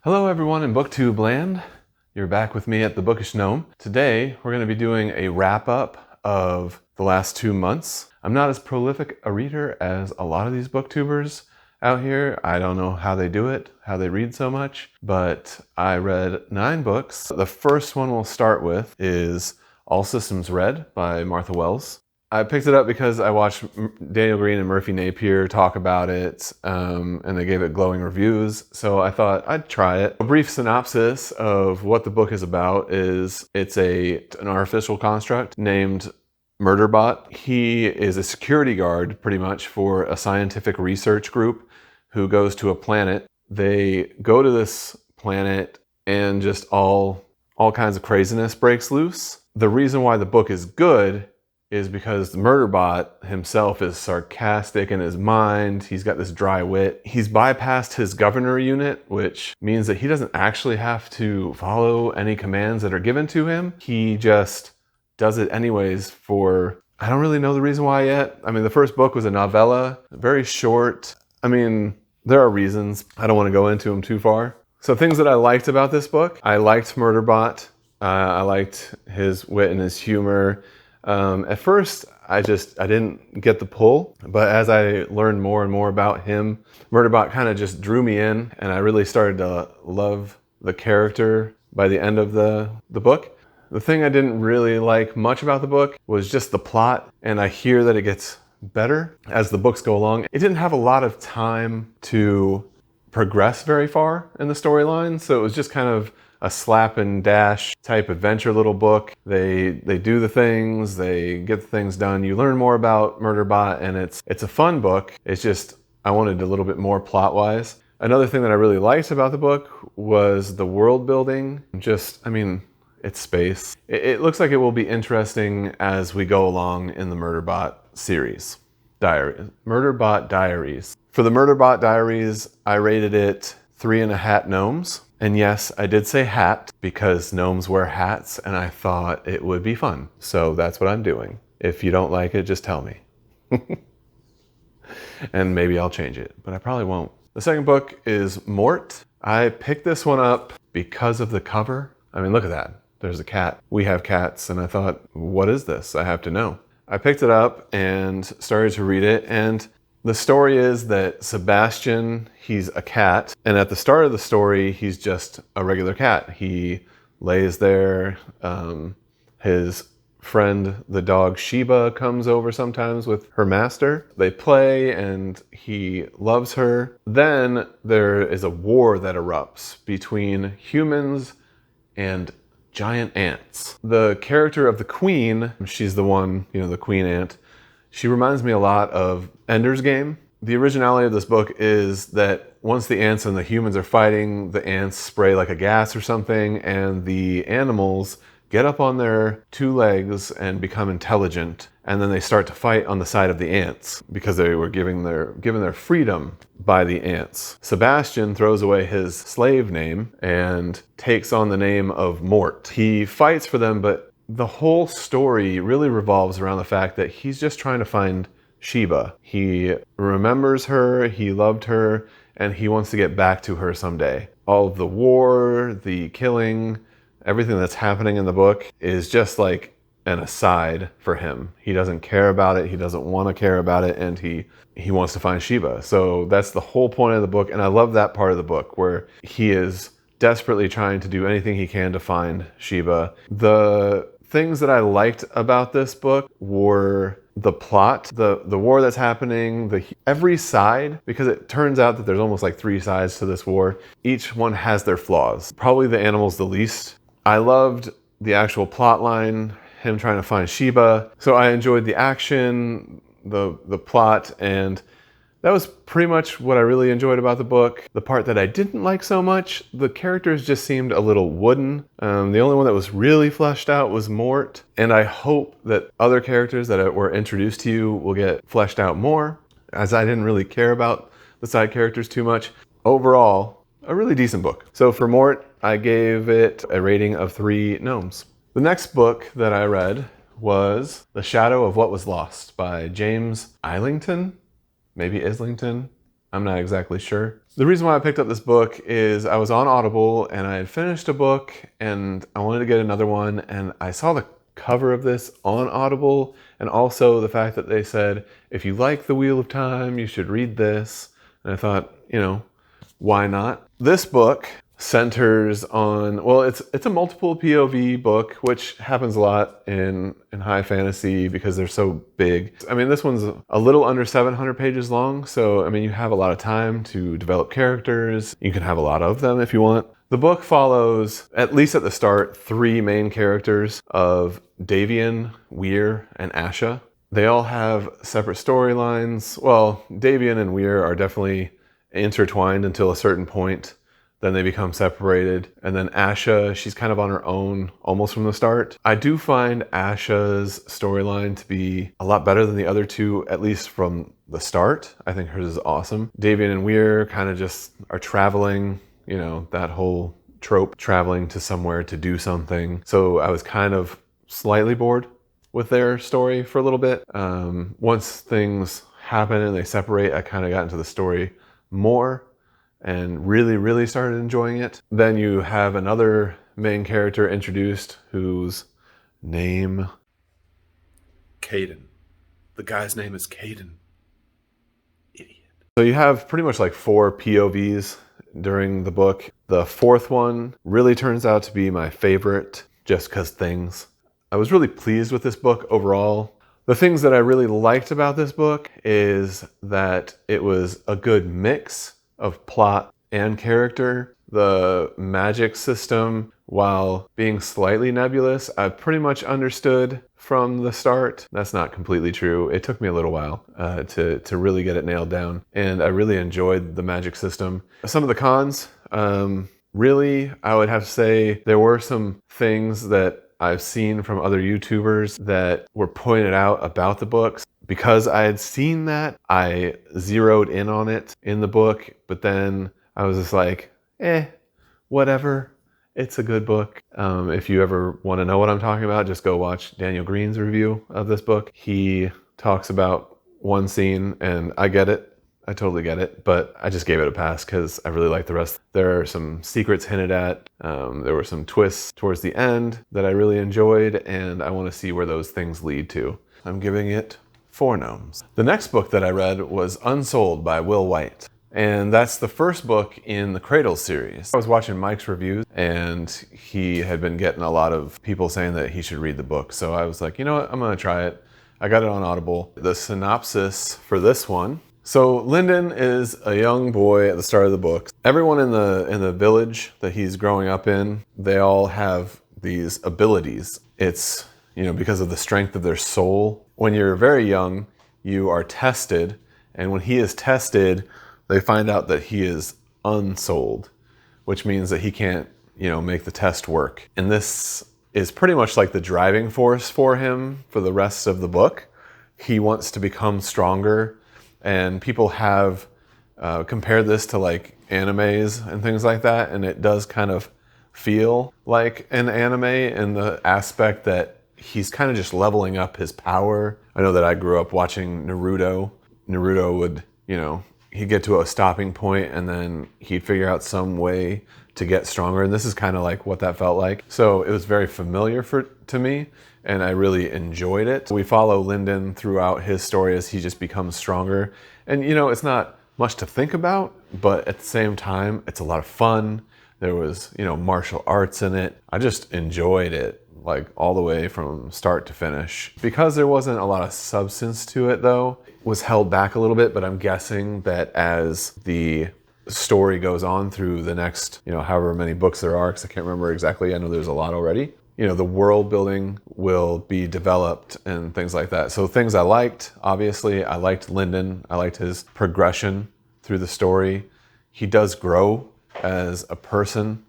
Hello everyone in BookTube land. You're back with me at the Bookish Gnome. Today we're going to be doing a wrap-up of the last 2 months. I'm not as prolific a reader as a lot of these booktubers out here. I don't know how they do it, how they read so much, but I read 9 books. The first one we'll start with is All Systems Red by Martha Wells. I picked it up because I watched Daniel Green and Murphy Napier talk about it, and they gave it glowing reviews, so I thought I'd try it. A brief synopsis of what the book is about is it's an artificial construct named Murderbot. He is a security guard, pretty much, for a scientific research group who goes to a planet. They go to this planet and just all kinds of craziness breaks loose. The reason why the book is good is because the Murderbot himself is sarcastic in his mind. He's got this dry wit. He's bypassed his governor unit, which means that he doesn't actually have to follow any commands that are given to him. He just does it anyways for, I don't really know the reason why yet. I mean, the first book was a novella, very short. I mean, there are reasons. I don't want to go into them too far. So things that I liked about this book, I liked Murderbot. I liked his wit and his humor. At first, I didn't get the pull, but as I learned more and more about him, Murderbot kind of just drew me in, and I really started to love the character by the end of the book. The thing I didn't really like much about the book was just the plot, and I hear that it gets better as the books go along. It didn't have a lot of time to progress very far in the storyline, so it was just kind of a slap and dash type adventure little book. They do the things, they get the things done. You learn more about Murderbot, and it's a fun book. It's just, I wanted a little bit more plot-wise. Another thing that I really liked about the book was the world building. I mean, it's space. It looks like it will be interesting as we go along in the Murderbot series. Murderbot Diaries. For the Murderbot Diaries, I rated it 3.5 gnomes. And yes, I did say hat because gnomes wear hats, and I thought it would be fun. So that's what I'm doing. If you don't like it, just tell me. And maybe I'll change it, but I probably won't. The second book is Mort. I picked this one up because of the cover. I mean, look at that. There's a cat. We have cats, and I thought, what is this? I have to know. I picked it up and started to read it, and the story is that Sebastian, he's a cat, and at the start of the story, he's just a regular cat. He lays there. His friend, the dog Sheba, comes over sometimes with her master. They play, and he loves her. Then there is a war that erupts between humans and giant ants. The character of the queen, she's the one, the queen ant, she reminds me a lot of Ender's Game. The originality of this book is that once the ants and the humans are fighting, the ants spray like a gas or something, and the animals get up on their 2 legs and become intelligent, and then they start to fight on the side of the ants because they were given their freedom by the ants. Sebastian throws away his slave name and takes on the name of Mort. He fights for them, but the whole story really revolves around the fact that he's just trying to find Sheba. He remembers her, he loved her, and he wants to get back to her someday. All of the war, the killing, everything that's happening in the book is just like an aside for him. He doesn't care about it, he doesn't want to care about it, and he wants to find Sheba. So that's the whole point of the book, and I love that part of the book where he is desperately trying to do anything he can to find Sheba. The things that I liked about this book were the plot, the war that's happening, every side, because it turns out that there's almost like 3 sides to this war. Each one has their flaws. Probably the animals the least. I loved the actual plot line, him trying to find Sheba. So I enjoyed the action, the plot, and that was pretty much what I really enjoyed about the book. The part that I didn't like so much, the characters just seemed a little wooden. The only one that was really fleshed out was Mort, and I hope that other characters that were introduced to you will get fleshed out more, as I didn't really care about the side characters too much. Overall, a really decent book. So for Mort, I gave it a rating of 3 gnomes. The next book that I read was The Shadow of What Was Lost by James Islington. Maybe Islington. I'm not exactly sure. The reason why I picked up this book is I was on Audible and I had finished a book and I wanted to get another one, and I saw the cover of this on Audible, and also the fact that they said, if you like The Wheel of Time, you should read this. And I thought, you know, why not? This book centers on, well, it's a multiple POV book, which happens a lot in high fantasy because they're so big. I mean, this one's a little under 700 pages long, so I mean, you have a lot of time to develop characters. You can have a lot of them if you want. The book follows, at least at the start, 3 main characters of Davian, Weir, and Asha. They all have separate storylines. Well, Davian and Weir are definitely intertwined until a certain point. Then they become separated. And then Asha, she's kind of on her own almost from the start. I do find Asha's storyline to be a lot better than the other two, at least from the start. I think hers is awesome. Davian and Weir kind of just are traveling, you know, that whole trope, traveling to somewhere to do something. So I was kind of slightly bored with their story for a little bit. Once things happen and they separate, I kind of got into the story more and really started enjoying it. Then you have another main character introduced whose name... Caden. The guy's name is Caden. Idiot. So you have pretty much like 4 POVs during the book. The 4th one really turns out to be my favorite just because things. I was really pleased with this book overall. The things that I really liked about this book is that it was a good mix of plot and character. The magic system, while being slightly nebulous, I pretty much understood from the start. That's not completely true. It took me a little while to really get it nailed down, and I really enjoyed the magic system. Some of the cons, really, I would have to say there were some things that I've seen from other YouTubers that were pointed out about the books. Because I had seen that, I zeroed in on it in the book, but then I was just like, whatever. It's a good book. If you ever want to know what I'm talking about, just go watch Daniel Green's review of this book. He talks about one scene, and I get it. I totally get it, but I just gave it a pass because I really like the rest. There are some secrets hinted at. There were some twists towards the end that I really enjoyed, and I want to see where those things lead to. I'm giving it 4 gnomes. The next book that I read was Unsouled by Will Wight. And that's the first book in the Cradle series. I was watching Mike's reviews and he had been getting a lot of people saying that he should read the book. So I was like, you know what, I'm gonna try it. I got it on Audible. The synopsis for this one. So Lyndon is a young boy at the start of the book. Everyone in the village that he's growing up in, they all have these abilities. It's, you know, because of the strength of their soul. When you're very young, you are tested, and when he is tested, they find out that he is unsouled, which means that he can't, you know, make the test work. And this is pretty much like the driving force for him for the rest of the book. He wants to become stronger, and people have compared this to like animes and things like that, and it does kind of feel like an anime in the aspect that he's kind of just leveling up his power. I know that I grew up watching Naruto. Naruto would, you know, he'd get to a stopping point and then he'd figure out some way to get stronger. And this is kind of like what that felt like. So it was very familiar to me, and I really enjoyed it. We follow Lyndon throughout his story as he just becomes stronger. And, you know, it's not much to think about, but at the same time, it's a lot of fun. There was, you know, martial arts in it. I just enjoyed it, like all the way from start to finish. Because there wasn't a lot of substance to it though, it was held back a little bit, but I'm guessing that as the story goes on through the next, you know, however many books there are, because I can't remember exactly, I know there's a lot already, you know, the world building will be developed and things like that. So things I liked, obviously, I liked Lyndon. I liked his progression through the story. He does grow as a person,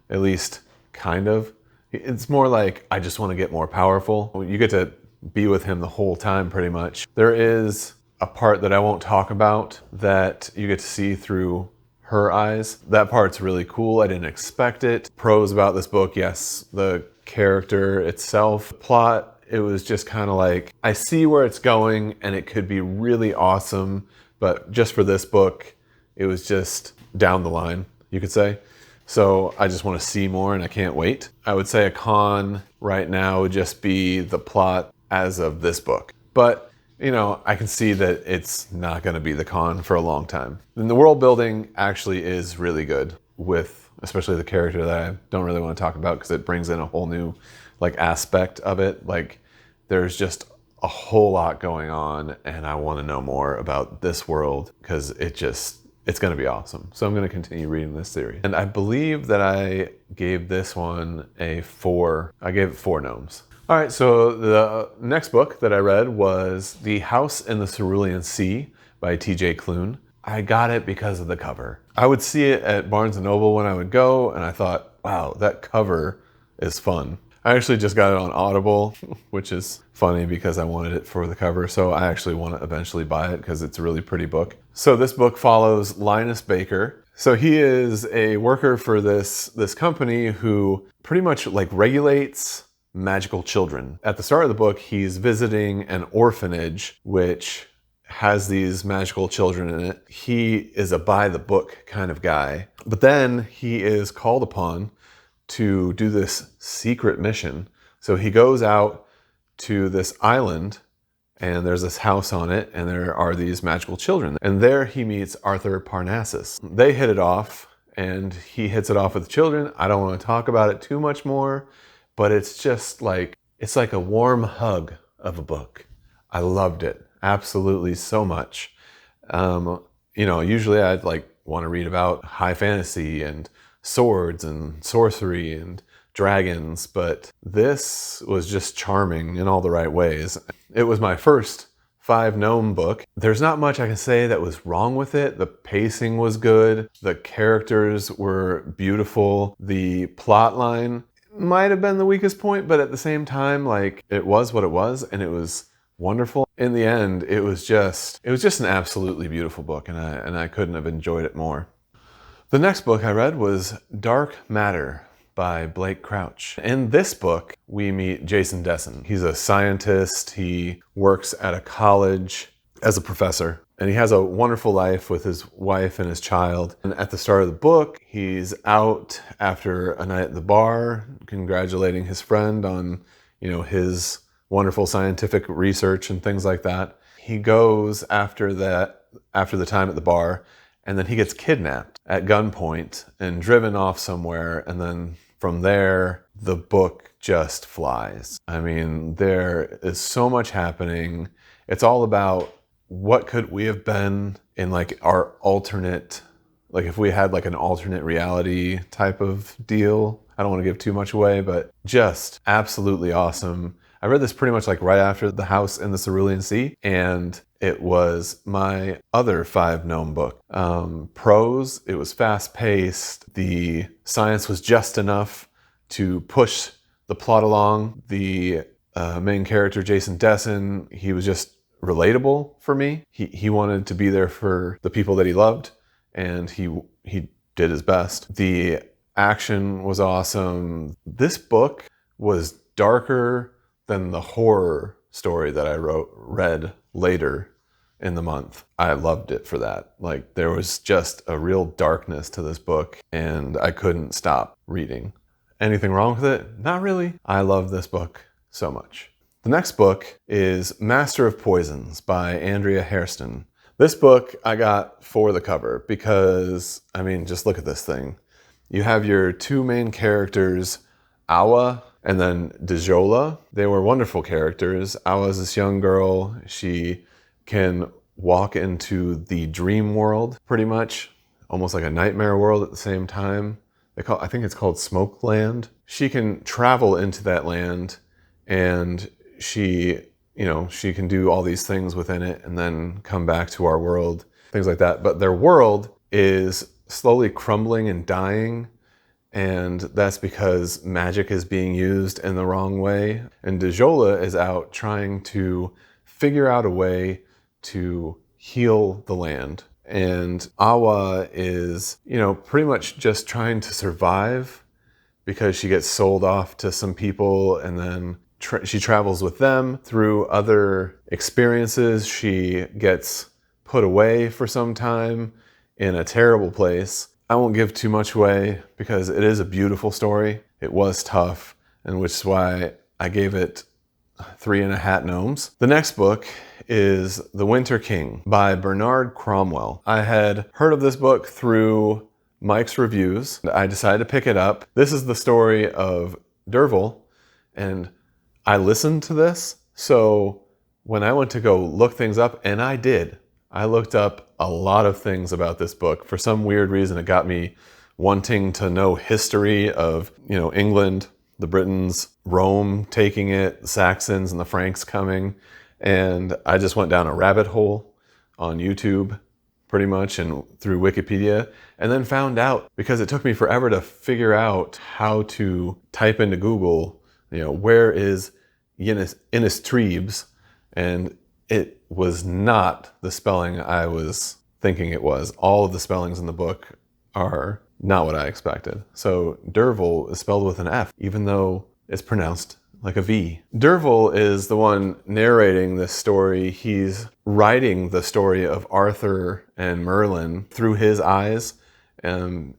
at least kind of. It's more like, I just want to get more powerful. You get to be with him the whole time pretty much. There is a part that I won't talk about that you get to see through her eyes. That part's really cool. I didn't expect it. Pros about this book, yes, the character itself. Plot, it was just kind of like, I see where it's going and it could be really awesome, but just for this book, It was just down the line, you could say. So I just want to see more and I can't wait. I would say a con right now would just be the plot as of this book. But, I can see that it's not going to be the con for a long time. And the world building actually is really good with especially the character that I don't really want to talk about because it brings in a whole new aspect of it. There's just a whole lot going on and I want to know more about this world because it's going to be awesome. So I'm going to continue reading this series. And I believe that I gave this one a 4. I gave it 4 gnomes. All right, so the next book that I read was The House in the Cerulean Sea by T.J. Klune. I got it because of the cover. I would see it at Barnes & Noble when I would go, and I thought, wow, that cover is fun. I actually just got it on Audible, which is funny because I wanted it for the cover, so I actually want to eventually buy it because it's a really pretty book. So this book follows Linus Baker. So he is a worker for this company who pretty much regulates magical children. At the start of the book, he's visiting an orphanage which has these magical children in it. He is a by-the-book kind of guy. But then he is called upon to do this secret mission. So he goes out to this island and there's this house on it and there are these magical children. And there he meets Arthur Parnassus. They hit it off and he hits it off with the children. I don't want to talk about it too much more, but it's just it's like a warm hug of a book. I loved it absolutely so much. Usually I'd want to read about high fantasy and swords and sorcery and dragons, but this was just charming in all the right ways. It was my first 5 gnome book. There's not much I can say that was wrong with it. The pacing was good. The characters were beautiful. The plot line might have been the weakest point, but at the same time, it was what it was, and it was wonderful. In the end, it was just an absolutely beautiful book, and I couldn't have enjoyed it more. The next book I read was Dark Matter by Blake Crouch. In this book, we meet Jason Dessen. He's a scientist. He works at a college as a professor, and he has a wonderful life with his wife and his child. And at the start of the book, he's out after a night at the bar, congratulating his friend on, his wonderful scientific research and things like that. He goes after the time at the bar, and then he gets kidnapped at gunpoint and driven off somewhere. And then from there, the book just flies. I mean, there is so much happening. It's all about what could we have been in our alternate, if we had an alternate reality type of deal. I don't want to give too much away, but just absolutely awesome. I read this pretty much right after The House in the Cerulean Sea, and it was my other 5 gnome book. Prose, it was fast-paced. The science was just enough to push the plot along. The main character, Jason Dessen, he was just relatable for me. He wanted to be there for the people that he loved, and he did his best. The action was awesome. This book was darker than the horror story that I read later in the month. I loved it for that. There was just a real darkness to this book, and I couldn't stop reading. Anything wrong with it? Not really. I love this book so much. The next book is Master of Poisons by Andrea Hairston. This book I got for the cover because, just look at this thing. You have your 2 main characters, Awa and then Dejola. They were wonderful characters. Awa's this young girl. She can walk into the dream world, pretty much, almost like a nightmare world at the same time. I think it's called Smoke Land. She can travel into that land, and she can do all these things within it and then come back to our world, things like that. But their world is slowly crumbling and dying, and that's because magic is being used in the wrong way. And Dejola is out trying to figure out a way to heal the land. And Awa is, pretty much just trying to survive because she gets sold off to some people, and then she travels with them through other experiences. She gets put away for some time in a terrible place. I won't give too much away because it is a beautiful story. It was tough, and which is why I gave it 3.5 gnomes. The next book is The Winter King by Bernard Cromwell. I had heard of this book through Mike's reviews. I decided to pick it up. This is the story of Derval, and I listened to this. So when I went to go look things up, and I did, I looked up a lot of things about this book. For some weird reason, it got me wanting to know history of, England, the Britons, Rome taking it, the Saxons and the Franks coming. And I just went down a rabbit hole on YouTube, pretty much, and through Wikipedia, and then found out, because it took me forever to figure out how to type into Google, where is Innis Trebes, and it was not the spelling I was thinking it was. All of the spellings in the book are not what I expected. So Derval is spelled with an F, even though it's pronounced like a V. Derval is the one narrating this story. He's writing the story of Arthur and Merlin through his eyes.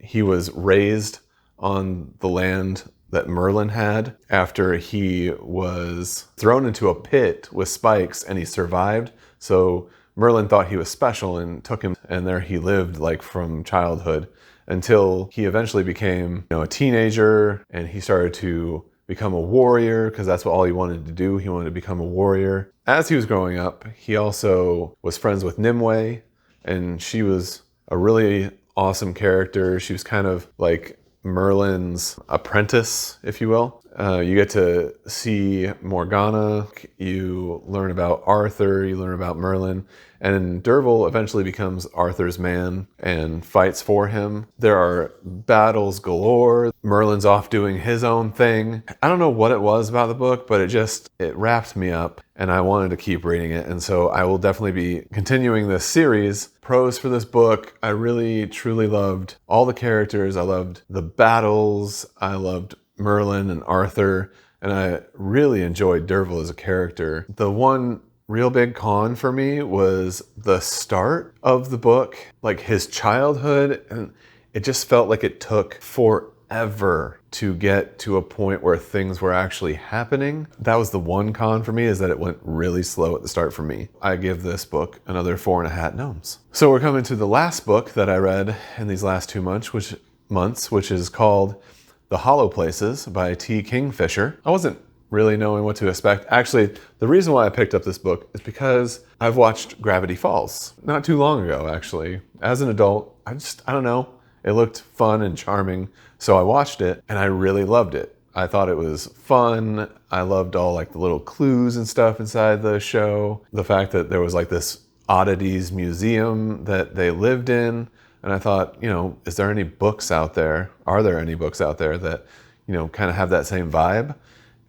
He was raised on the land that Merlin had after he was thrown into a pit with spikes, and he survived. So Merlin thought he was special and took him, and there he lived from childhood until he eventually became a teenager, and he started to become a warrior, because that's all he wanted to do. He wanted to become a warrior. As he was growing up, he also was friends with Nimue, and she was a really awesome character. She was kind of like Merlin's apprentice, if you will. You get to see Morgana, you learn about Arthur, you learn about Merlin, and Derval eventually becomes Arthur's man and fights for him. There are battles galore. Merlin's off doing his own thing. I don't know what it was about the book, but it wrapped me up, and I wanted to keep reading it. And so I will definitely be continuing this series. Pros for this book, I really, truly loved all the characters. I loved the battles. I loved Merlin and Arthur, and I really enjoyed Derval as a character. The one real big con for me was the start of the book, like his childhood, and it just felt like it took forever to get to a point where things were actually happening. That was the one con for me, is that it went really slow at the start for me. I give this book another 4.5 gnomes. So we're coming to the last book that I read in these last 2 months, which is called The Hollow Places by T. Kingfisher. I wasn't really knowing what to expect. Actually, the reason why I picked up this book is because I've watched Gravity Falls not too long ago, actually. As an adult, I don't know. It looked fun and charming, so I watched it, and I really loved it. I thought it was fun. I loved all the little clues and stuff inside the show. The fact that there was this oddities museum that they lived in. And I thought, is there any books out there? Are there any books out there that, kind of have that same vibe?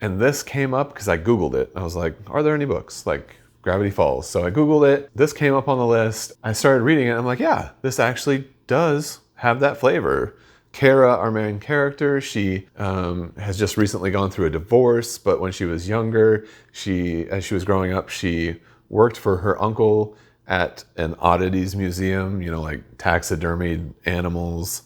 And this came up because I Googled it. I was like, are there any books like Gravity Falls? So I Googled it. This came up on the list. I started reading it. And I'm like, yeah, this actually does have that flavor. Kara, our main character, she has just recently gone through a divorce. But when she was younger, as she was growing up, she worked for her uncle at an oddities museum, taxidermied animals,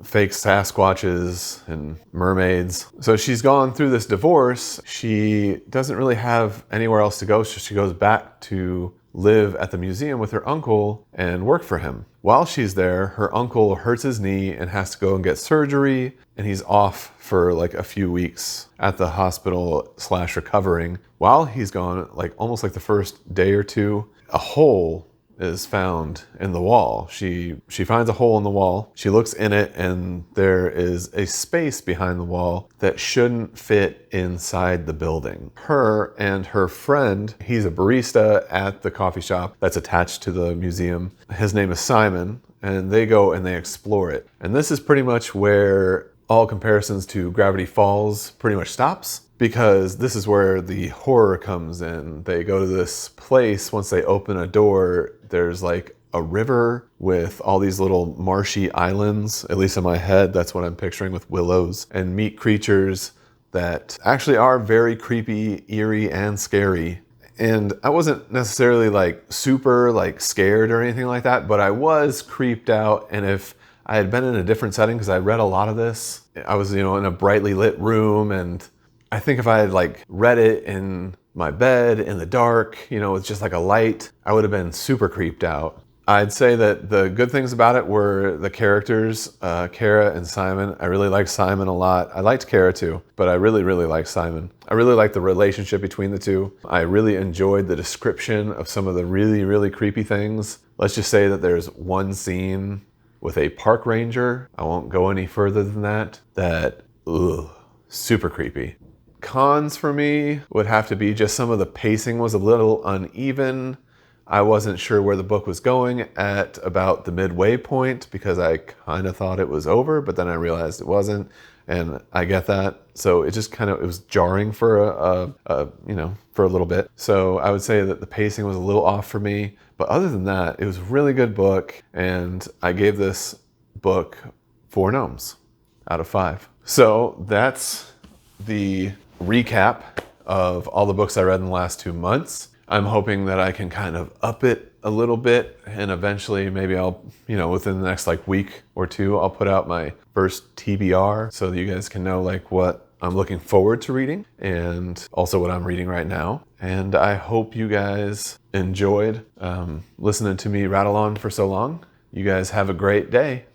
fake Sasquatches and mermaids. So she's gone through this divorce. She doesn't really have anywhere else to go, so she goes back to live at the museum with her uncle and work for him. While she's there, her uncle hurts his knee and has to go and get surgery, and he's off for a few weeks at the hospital / recovering. While he's gone, almost the first day or two, a hole is found in the wall. She finds a hole in the wall. She looks in it, and there is a space behind the wall that shouldn't fit inside the building. Her and her friend, he's a barista at the coffee shop that's attached to the museum. His name is Simon, and they go and they explore it. And this is pretty much where all comparisons to Gravity Falls pretty much stops, because this is where the horror comes in. They go to this place. Once they open a door, there's a river with all these little marshy islands. At least in my head, that's what I'm picturing, with willows, and meet creatures that actually are very creepy, eerie, and scary. And I wasn't necessarily like super like scared or anything like that, but I was creeped out. And if I had been in a different setting, because I read a lot of this, I was, in a brightly lit room, and I think if I had like read it in my bed in the dark, with just like a light, I would have been super creeped out. I'd say that the good things about it were the characters, Kara and Simon. I really liked Simon a lot. I liked Kara too, but I really, really liked Simon. I really liked the relationship between the two. I really enjoyed the description of some of the really, really creepy things. Let's just say that there's one scene with a park ranger. I won't go any further than that. Super creepy. Cons for me would have to be just some of the pacing was a little uneven. I wasn't sure where the book was going at about the midway point, because I kind of thought it was over, but then I realized it wasn't, and I get that. So it just it was jarring for for a little bit. So I would say that the pacing was a little off for me, but other than that, it was a really good book, and I gave this book 4 gnomes out of 5. So that's the recap of all the books I read in the last 2 months. I'm hoping that I can kind of up it a little bit, and eventually maybe I'll, within the next week or 2, I'll put out my first TBR so that you guys can know what I'm looking forward to reading and also what I'm reading right now. And I hope you guys enjoyed listening to me rattle on for so long. You guys have a great day.